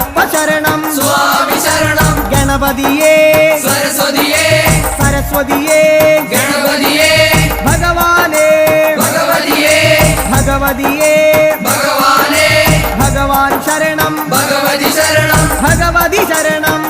അയ്യപ്പ ശരണം സ്വാമി ശരണം ഗണപതിയേ സരസ്വതിയേ സരസ്വതിയേ ഗണപതിയേ ഭഗവാനേ ഭഗവതിയേ ഭഗവതിയേ ഭഗവാനേ ഭഗവാൻ ശരണം ഭഗവതി ശരണം ഭഗവതി ശരണം